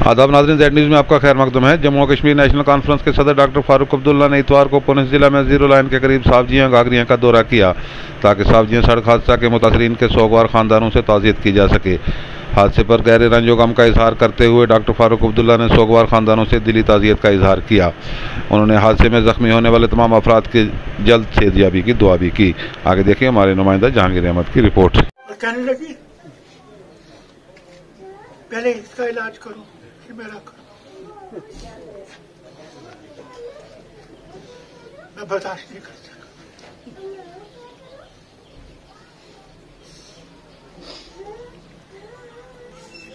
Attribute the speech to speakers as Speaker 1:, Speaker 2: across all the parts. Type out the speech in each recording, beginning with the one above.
Speaker 1: आदाब नाज़रीन, Z news में आपका खैर मकदम है। जम्मू कश्मीर नेशनल कॉन्फ्रेंस के सदर डॉक्टर फारूक अब्दुल्ला ने इतवार को पुंछ जिला में जीरो लाइन के करीब साबजियां घाघरियां का दौरा किया ताकि साबजियां सड़क हादसा के मुतासरीन के सोगवार खानदानों से ताज़ियत की जा सके। हादसे पर गहरे रंजो गम का इजहार करते हुए डॉक्टर फारूक अब्दुल्ला ने सोगवार खानदानों से दिली ताज़ियत का इजहार किया। उन्होंने हादसे में जख्मी होने वाले तमाम अफराद की जल्द सेहतयाबी की दुआ भी की। आगे देखिए हमारे नुमाइंदा जहांगीर अहमद की रिपोर्ट।
Speaker 2: कहने लगी पहले इसका इलाज करो फिर मेरा करो। मैं बर्दाश्त नहीं कर सका।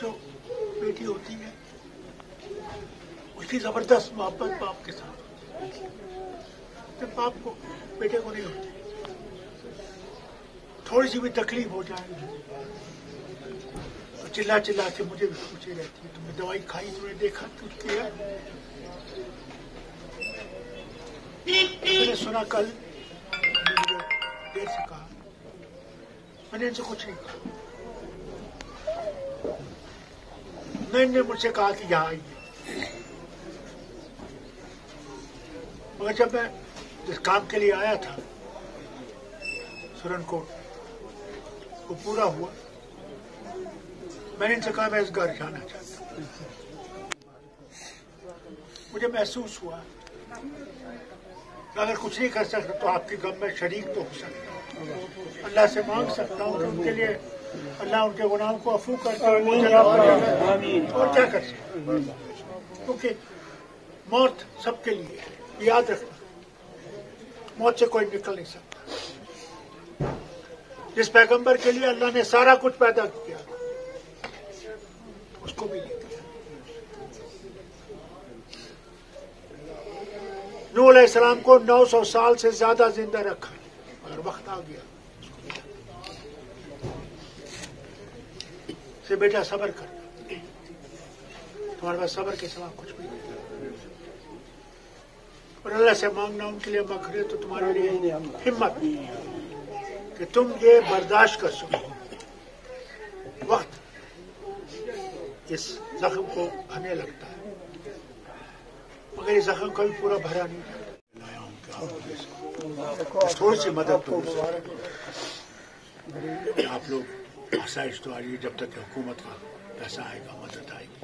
Speaker 2: जो बेटी होती है उसकी जबरदस्त मोहब्बत बाप के साथ, जब बाप को बेटे को नहीं होती, थोड़ी सी भी तकलीफ हो जाए तो चिल्ला चिल्ला के मुझे भी पूछे रहती है, तुमने दवाई खाई, तुमने देखा कुछ किया? मैंने सुना कल देर से कहा, मैंने इनसे कुछ नहीं कहा। मैंने मुझसे कहा कि यहाँ आइए, मगर जब मैं जिस काम के लिए आया था सुरनकोट वो पूरा हुआ, मैंने इनसे कहा मैं इस घर जाना चाहता हूँ। मुझे महसूस हुआ कि अगर कुछ नहीं कर सकता तो आपके गम में शरीक तो हो सकता हूँ, अल्लाह से मांग सकता हूँ कि उनके लिए अल्लाह उनके गुनाहों को अफू करता है और क्या कर सकता, क्योंकि मौत सबके लिए है। याद रखना, मौत से कोई निकल नहीं सकता। जिस पैगंबर के लिए अल्लाह ने सारा कुछ पैदा किया उसको भी नहीं दिया। नूह अलैहिस्सलाम को 900 साल से ज्यादा जिंदा रखा, अगर वक्त आ गया उसको दिया से बेटा सब्र कर, तुम्हारे पास सब्र के सिवा कुछ भी नहीं। और अल्लाह से मांगना उनके लिए मग़फ़िरत, तो तुम्हारे लिए हिम्मत कि तुम ये बर्दाश्त कर सको। वक्त इस जख्म को भरने लगता है, मगर ये जख्म कभी पूरा भरा नहीं जाता। थोड़ी सी मदद तो आप लोग आसाइश तो आ रही है, जब तक हुकूमत का पैसा आएगा मदद आएगी,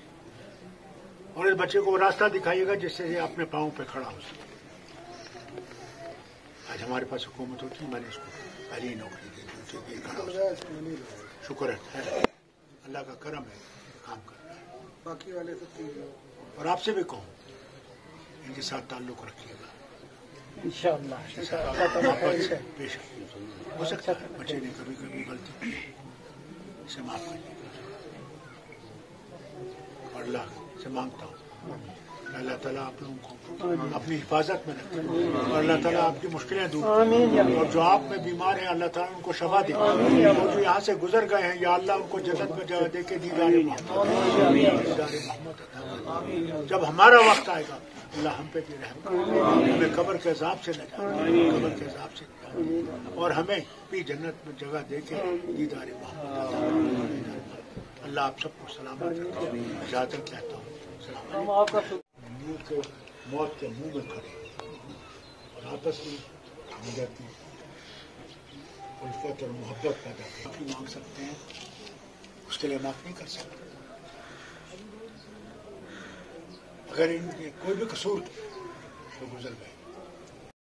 Speaker 2: और इस बच्चे को रास्ता दिखाइएगा जिससे ये अपने पाँव पे खड़ा हो सके। आज हमारे पास हुकूमत होती, मैंने इसको पहली नौकरी दी थी, खड़ा हो सके। शुक्र है, अल्लाह का करम है, काम कर रहा है। बाकी वाले तो और आपसे भी कहूँ इनके साथ ताल्लुक रखिएगा इंशाअल्लाह। पेश हो सकता है बच्चे ने कभी कभी गलती की, इसे माफ करिएगा। और अल्लाह से मांगता हूँ अल्लाह ताला आप लोगों को अपनी हिफाजत में रखे और अल्लाह ताला आपकी मुश्किलें दूर करे, और जो आप में बीमार हैं अल्लाह ताला उनको शफा दे, और जो यहाँ से गुजर गए हैं या अल्लाह उनको जन्नत में जगह दे के दीदार मोहम्मद। जब हमारा वक्त आएगा अल्लाह हम पे भी रहम करे, हमें कब्र के अज़ाब से नजात, कब्र के अज़ाब से, और हमें भी जन्नत में जगह दे के दीदार मोहम्मद। अल्लाह आप सबको सलामत रखे। इजाज़त कहता हूँ। को मौत के मुंह में खड़े और आपस में हमदर्दी की उल्फत और मोहब्बत पैदा माफी मांग सकते हैं, उसके लिए माफ नहीं कर सकते। अगर इनके कोई भी कसूर तो गुजर गए,